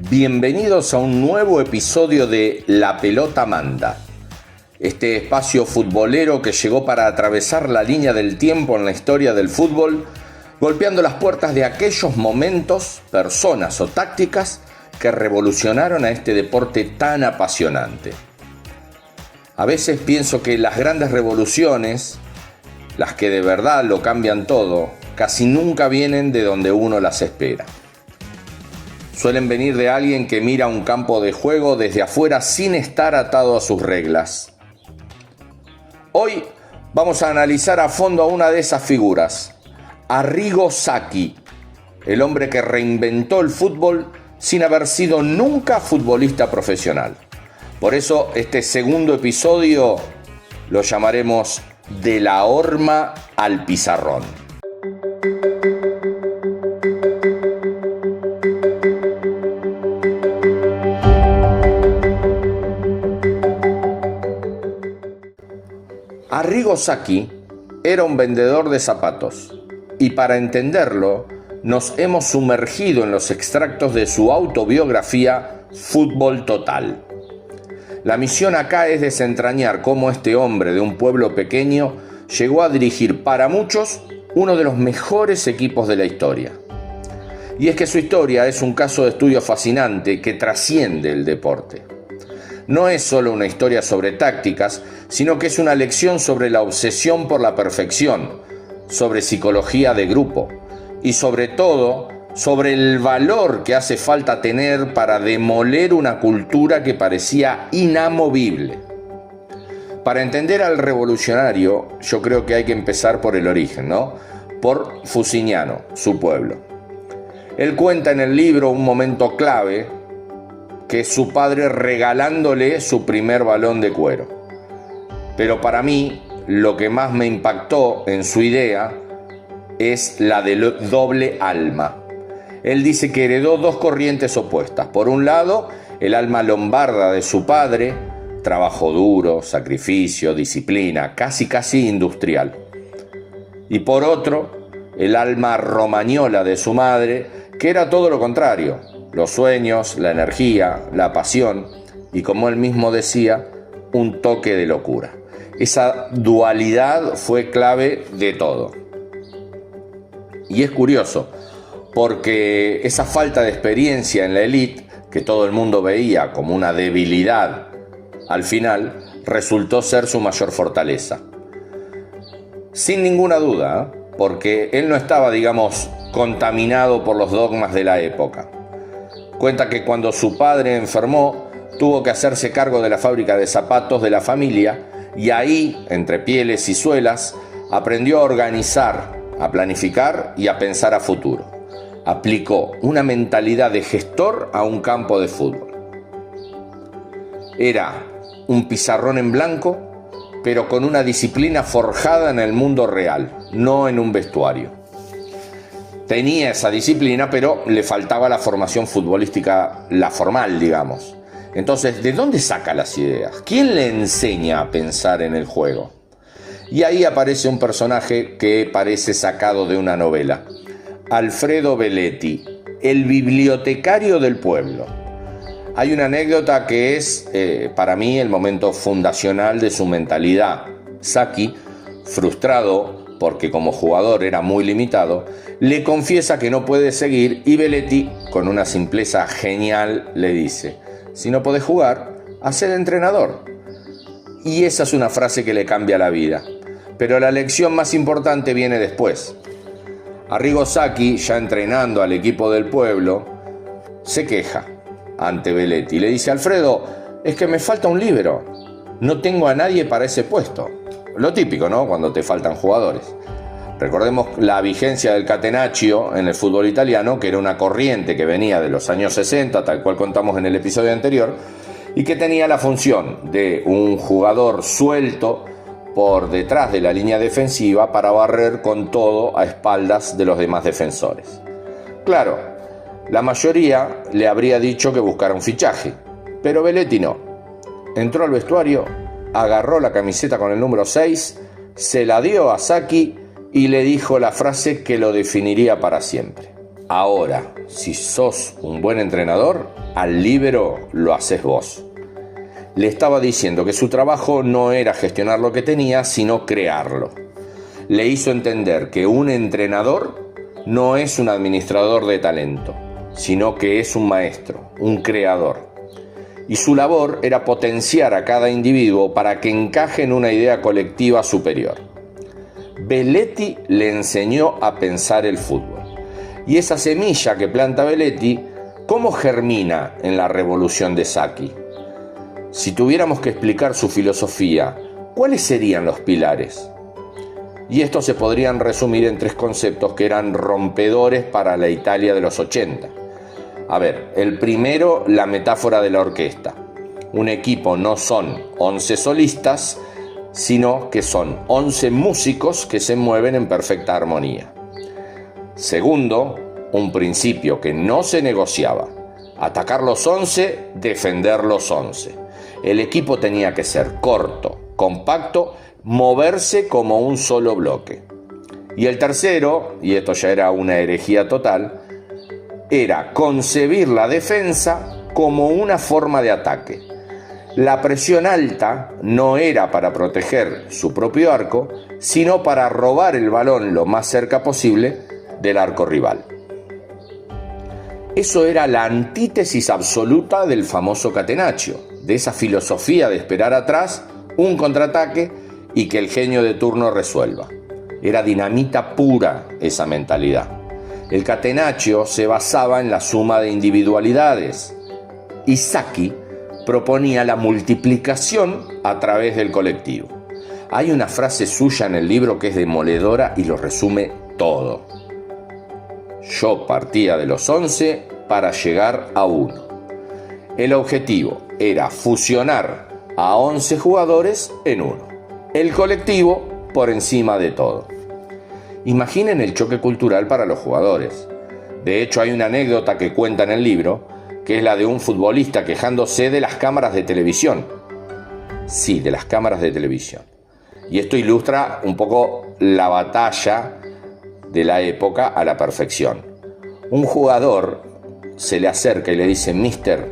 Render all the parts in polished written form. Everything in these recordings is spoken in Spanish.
Bienvenidos a un nuevo episodio de La Pelota Manda, este espacio futbolero que llegó para atravesar la línea del tiempo en la historia del fútbol, golpeando las puertas de aquellos momentos, personas o tácticas que revolucionaron a este deporte tan apasionante. A veces pienso que las grandes revoluciones, las que de verdad lo cambian todo, casi nunca vienen de donde uno las espera. Suelen venir de alguien que mira un campo de juego desde afuera sin estar atado a sus reglas. Hoy vamos a analizar a fondo a una de esas figuras, Arrigo Sacchi, el hombre que reinventó el fútbol sin haber sido nunca futbolista profesional. Por eso este segundo episodio lo llamaremos De la horma al pizarrón. Arrigo Sacchi era un vendedor de zapatos y para entenderlo nos hemos sumergido en los extractos de su autobiografía Fútbol Total. La misión acá es desentrañar cómo este hombre de un pueblo pequeño llegó a dirigir para muchos uno de los mejores equipos de la historia. Y es que su historia es un caso de estudio fascinante que trasciende el deporte. No es solo una historia sobre tácticas, sino que es una lección sobre la obsesión por la perfección, sobre psicología de grupo y sobre todo sobre el valor que hace falta tener para demoler una cultura que parecía inamovible. Para entender al revolucionario, yo creo que hay que empezar por el origen, ¿no? Por Fusignano, su pueblo. Él cuenta en el libro un momento clave, que es su padre regalándole su primer balón de cuero. Pero para mí, lo que más me impactó en su idea es la del doble alma. Él dice que heredó dos corrientes opuestas. Por un lado, el alma lombarda de su padre, trabajo duro, sacrificio, disciplina, casi industrial. Y por otro, el alma romañola de su madre, que era todo lo contrario. Los sueños, la energía, la pasión y, como él mismo decía, un toque de locura. Esa dualidad fue clave de todo. Y es curioso, porque esa falta de experiencia en la élite, que todo el mundo veía como una debilidad, al final resultó ser su mayor fortaleza. Sin ninguna duda, porque él no estaba, contaminado por los dogmas de la época. Cuenta que cuando su padre enfermó, tuvo que hacerse cargo de la fábrica de zapatos de la familia y ahí, entre pieles y suelas, aprendió a organizar, a planificar y a pensar a futuro. Aplicó una mentalidad de gestor a un campo de fútbol. Era un pizarrón en blanco, pero con una disciplina forjada en el mundo real, no en un vestuario. Tenía esa disciplina, pero le faltaba la formación futbolística, la formal, digamos. Entonces, ¿de dónde saca las ideas? ¿Quién le enseña a pensar en el juego? Y ahí aparece un personaje que parece sacado de una novela. Alfredo Belletti, el bibliotecario del pueblo. Hay una anécdota que es, para mí, el momento fundacional de su mentalidad. Sacchi, frustrado porque como jugador era muy limitado, le confiesa que no puede seguir y Belletti, con una simpleza genial, le dice: si no podés jugar, hacé de entrenador. Y esa es una frase que le cambia la vida. Pero la lección más importante viene después. Arrigo Sacchi, ya entrenando al equipo del pueblo, se queja ante Belletti y le dice: Alfredo, es que me falta un líbero, no tengo a nadie para ese puesto. Lo típico, ¿no? Cuando te faltan jugadores. Recordemos la vigencia del catenaccio en el fútbol italiano, que era una corriente que venía de los años 60, tal cual contamos en el episodio anterior, y que tenía la función de un jugador suelto por detrás de la línea defensiva para barrer con todo a espaldas de los demás defensores. Claro, la mayoría le habría dicho que buscara un fichaje, Pero Belletti no. Entró al vestuario, agarró la camiseta con el número 6, se la dio a Sacchi y le dijo la frase que lo definiría para siempre. Ahora, si sos un buen entrenador, al líbero lo haces vos. Le estaba diciendo que su trabajo no era gestionar lo que tenía, sino crearlo. Le hizo entender que un entrenador no es un administrador de talento, sino que es un maestro, un creador. Y su labor era potenciar a cada individuo para que encaje en una idea colectiva superior. Belletti le enseñó a pensar el fútbol. Y esa semilla que planta Belletti, ¿cómo germina en la revolución de Sacchi? Si tuviéramos que explicar su filosofía, ¿cuáles serían los pilares? Y estos se podrían resumir en 3 conceptos que eran rompedores para la Italia de los 80. A ver, el primero, la metáfora de la orquesta. Un equipo no son 11 solistas, sino que son 11 músicos que se mueven en perfecta armonía. Segundo, un principio que no se negociaba. Atacar los 11, defender los 11. El equipo tenía que ser corto, compacto, moverse como un solo bloque. Y el tercero, y esto ya era una herejía total, era concebir la defensa como una forma de ataque. La presión alta no era para proteger su propio arco, sino para robar el balón lo más cerca posible del arco rival. Eso era la antítesis absoluta del famoso catenaccio, de esa filosofía de esperar atrás un contraataque y que el genio de turno resuelva. Era dinamita pura esa mentalidad. El catenaccio se basaba en la suma de individualidades y Sacchi proponía la multiplicación a través del colectivo. Hay una frase suya en el libro que es demoledora y lo resume todo. Yo partía de los 11 para llegar a 1. El objetivo era fusionar a 11 jugadores en uno. El colectivo por encima de todo. Imaginen el choque cultural para los jugadores. De hecho, hay una anécdota que cuenta en el libro, que es la de un futbolista quejándose de las cámaras de televisión. Sí, de las cámaras de televisión. Y esto ilustra un poco la batalla de la época a la perfección. Un jugador se le acerca y le dice: Mister,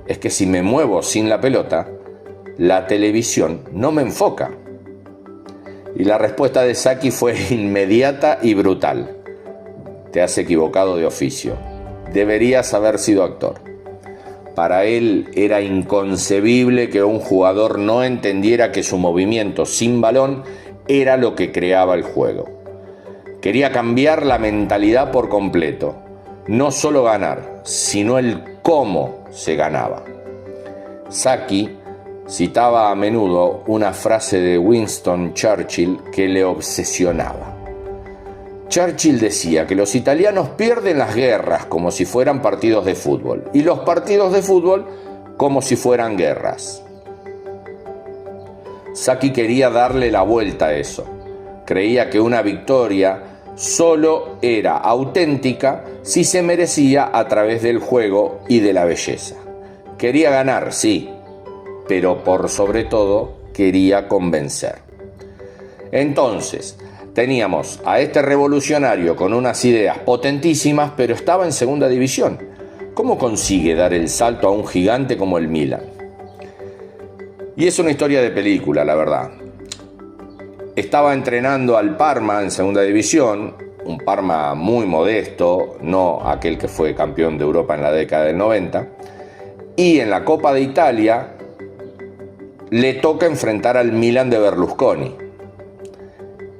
es que si me muevo sin la pelota, la televisión no me enfoca. Y la respuesta de Sacchi fue inmediata y brutal. Te has equivocado de oficio. Deberías haber sido actor. Para él era inconcebible que un jugador no entendiera que su movimiento sin balón era lo que creaba el juego. Quería cambiar la mentalidad por completo. No solo ganar, sino el cómo se ganaba. Sacchi citaba a menudo una frase de Winston Churchill que le obsesionaba. Churchill decía que los italianos pierden las guerras como si fueran partidos de fútbol y los partidos de fútbol como si fueran guerras. Sacchi quería darle la vuelta a eso. Creía que una victoria solo era auténtica si se merecía a través del juego y de la belleza. Quería ganar, sí, pero por sobre todo quería convencer. Entonces, teníamos a este revolucionario con unas ideas potentísimas, pero estaba en segunda división. ¿Cómo consigue dar el salto a un gigante como el Milan? Y es una historia de película, la verdad. Estaba entrenando al Parma en segunda división, un Parma muy modesto, no aquel que fue campeón de Europa en la década del 90, y en la Copa de Italia le toca enfrentar al Milan de Berlusconi.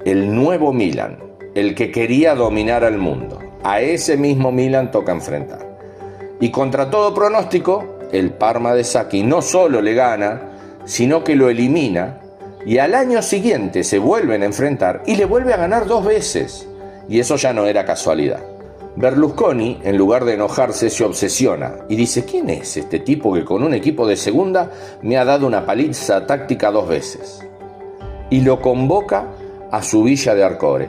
El nuevo Milan, el que quería dominar al mundo. A ese mismo Milan toca enfrentar. Y contra todo pronóstico, el Parma de Sacchi no solo le gana, sino que lo elimina, y al año siguiente se vuelven a enfrentar y le vuelve a ganar 2 veces. Y eso ya no era casualidad. Berlusconi, en lugar de enojarse, se obsesiona y dice: ¿quién es este tipo que con un equipo de segunda me ha dado una paliza táctica 2 veces? Y lo convoca a su villa de Arcore.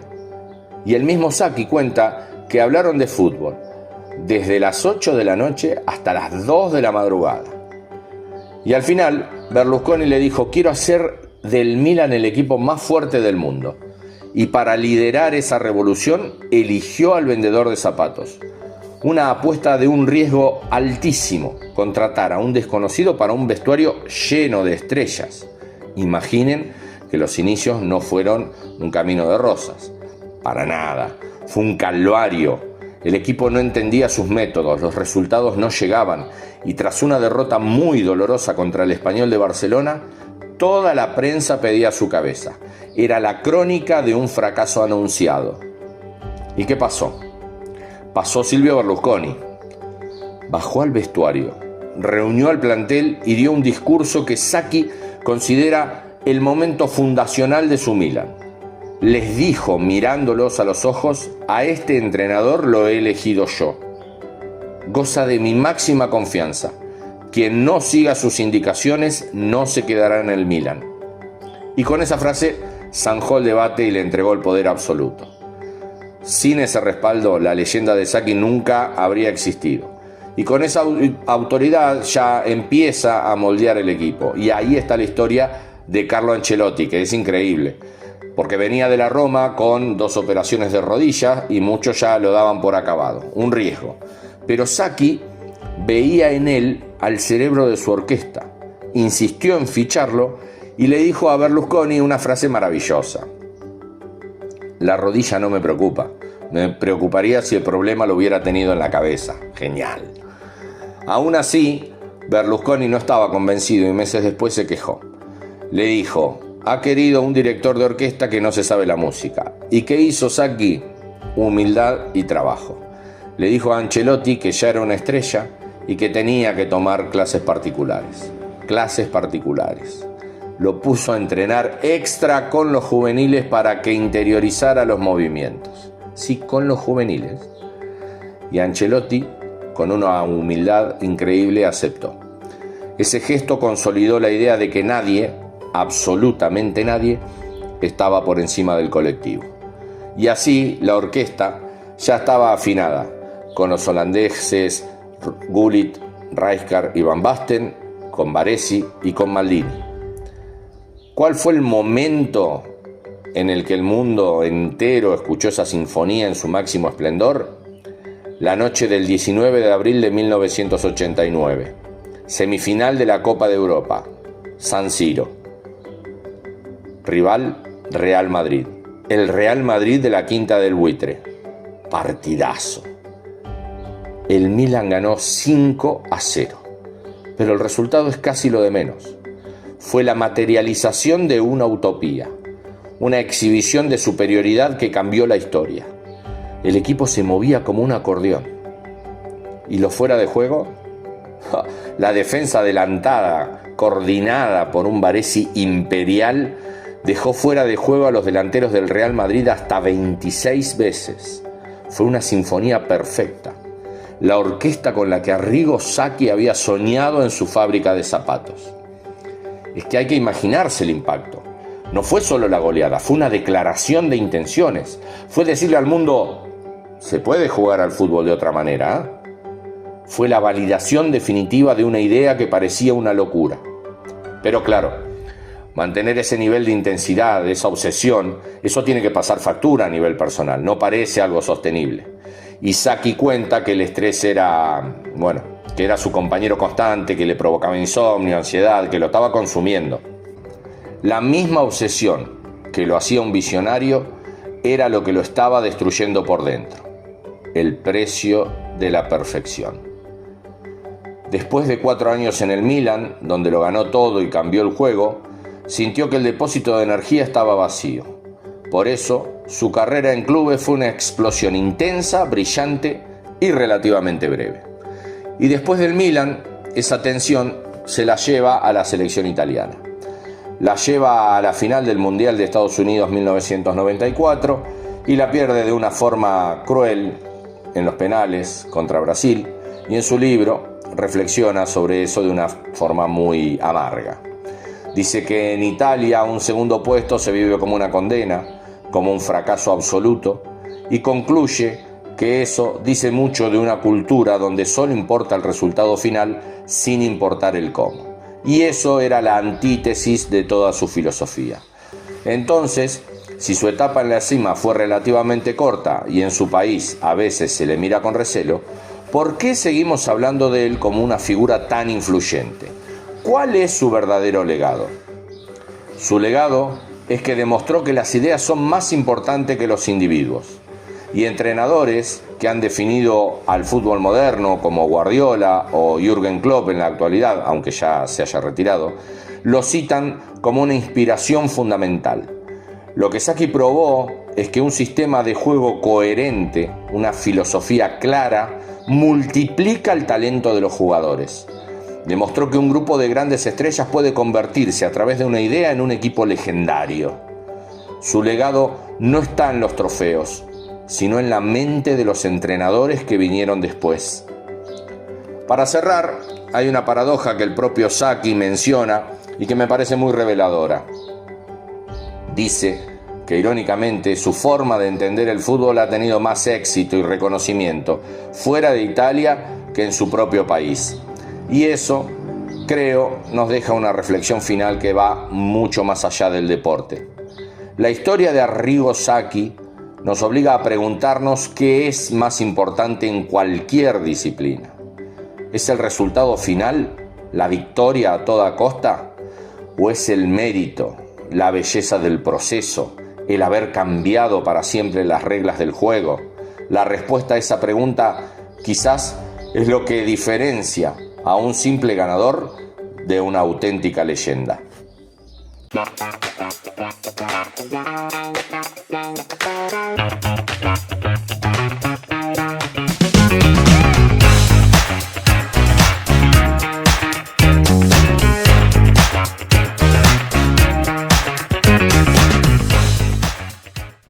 Y el mismo Sacchi cuenta que hablaron de fútbol desde las 8 de la noche hasta las 2 de la madrugada. Y al final, Berlusconi le dijo: quiero hacer del Milan el equipo más fuerte del mundo. Y para liderar esa revolución, eligió al vendedor de zapatos. Una apuesta de un riesgo altísimo, contratar a un desconocido para un vestuario lleno de estrellas. Imaginen que los inicios no fueron un camino de rosas. Para nada. Fue un calvario. El equipo no entendía sus métodos, los resultados no llegaban, y tras una derrota muy dolorosa contra el Español de Barcelona, toda la prensa pedía su cabeza. Era la crónica de un fracaso anunciado. ¿Y qué pasó? Pasó Silvio Berlusconi. Bajó al vestuario, reunió al plantel y dio un discurso que Sacchi considera el momento fundacional de su Milan. Les dijo, mirándolos a los ojos: a este entrenador lo he elegido yo. Goza de mi máxima confianza. Quien no siga sus indicaciones no se quedará en el Milan. Y con esa frase zanjó el debate y le entregó el poder absoluto. Sin ese respaldo, la leyenda de Sacchi nunca habría existido. Y con esa autoridad ya empieza a moldear el equipo. Y ahí está la historia de Carlo Ancelotti, que es increíble. Porque venía de la Roma con 2 operaciones de rodilla y muchos ya lo daban por acabado. Un riesgo. Pero Sacchi veía en él al cerebro de su orquesta. Insistió en ficharlo y le dijo a Berlusconi una frase maravillosa: la rodilla no me preocupa, me preocuparía si el problema lo hubiera tenido en la cabeza. Genial. Aún así, Berlusconi no estaba convencido y meses después se quejó. Le dijo: ha querido un director de orquesta que no se sabe la música. ¿Y qué hizo Sacchi? Humildad y trabajo. Le dijo a Ancelotti que ya era una estrella y que tenía que tomar clases particulares. Clases particulares. Lo puso a entrenar extra con los juveniles para que interiorizara los movimientos. Sí, con los juveniles. Y Ancelotti, con una humildad increíble, aceptó. Ese gesto consolidó la idea de que nadie, absolutamente nadie, estaba por encima del colectivo. Y así la orquesta ya estaba afinada, con los holandeses Gullit, Rijkaard y Van Basten, con Baresi y con Maldini. ¿Cuál fue el momento en el que el mundo entero escuchó esa sinfonía en su máximo esplendor? La noche del 19 de abril de 1989, semifinal de la Copa de Europa, San Siro. Rival, Real Madrid. El Real Madrid de la Quinta del Buitre. Partidazo. El Milan ganó 5-0, pero el resultado es casi lo de menos. Fue la materialización de una utopía, una exhibición de superioridad que cambió la historia. El equipo se movía como un acordeón. ¿Y lo fuera de juego? La defensa adelantada, coordinada por un Baresi imperial, dejó fuera de juego a los delanteros del Real Madrid hasta 26 veces. Fue una sinfonía perfecta. La orquesta con la que Arrigo Sacchi había soñado en su fábrica de zapatos. Es que hay que imaginarse el impacto. No fue solo la goleada, fue una declaración de intenciones. Fue decirle al mundo: se puede jugar al fútbol de otra manera. Fue la validación definitiva de una idea que parecía una locura. Pero claro, mantener ese nivel de intensidad, esa obsesión, eso tiene que pasar factura a nivel personal. No parece algo sostenible. Y Sacchi cuenta que el estrés era, que era su compañero constante, que le provocaba insomnio, ansiedad, que lo estaba consumiendo. La misma obsesión que lo hacía un visionario era lo que lo estaba destruyendo por dentro. El precio de la perfección. Después de 4 años en el Milan, donde lo ganó todo y cambió el juego, sintió que el depósito de energía estaba vacío. Por eso, su carrera en clubes fue una explosión intensa, brillante y relativamente breve. Y después del Milan, esa tensión se la lleva a la selección italiana. La lleva a la final del Mundial de Estados Unidos 1994 y la pierde de una forma cruel en los penales contra Brasil, y en su libro reflexiona sobre eso de una forma muy amarga. Dice que en Italia un segundo puesto se vive como una condena, como un fracaso absoluto, y concluye que eso dice mucho de una cultura donde solo importa el resultado final sin importar el cómo. y eso era la antítesis de toda su filosofía. Entonces, si su etapa en la cima fue relativamente corta y en su país a veces se le mira con recelo, ¿por qué seguimos hablando de él como una figura tan influyente? ¿Cuál es su verdadero legado? Su legado es que demostró que las ideas son más importantes que los individuos. Y entrenadores que han definido al fútbol moderno como Guardiola o Jürgen Klopp en la actualidad, aunque ya se haya retirado, lo citan como una inspiración fundamental. Lo que Sacchi probó es que un sistema de juego coherente, una filosofía clara, multiplica el talento de los jugadores. Demostró que un grupo de grandes estrellas puede convertirse a través de una idea en un equipo legendario. Su legado no está en los trofeos, sino en la mente de los entrenadores que vinieron después. Para cerrar, hay una paradoja que el propio Sacchi menciona y que me parece muy reveladora. Dice que irónicamente su forma de entender el fútbol ha tenido más éxito y reconocimiento fuera de Italia que en su propio país. Y eso, creo, nos deja una reflexión final que va mucho más allá del deporte. La historia de Arrigo Sacchi nos obliga a preguntarnos qué es más importante en cualquier disciplina. ¿Es el resultado final, la victoria a toda costa? ¿O es el mérito, la belleza del proceso, el haber cambiado para siempre las reglas del juego? La respuesta a esa pregunta quizás es lo que diferencia a un simple ganador de una auténtica leyenda.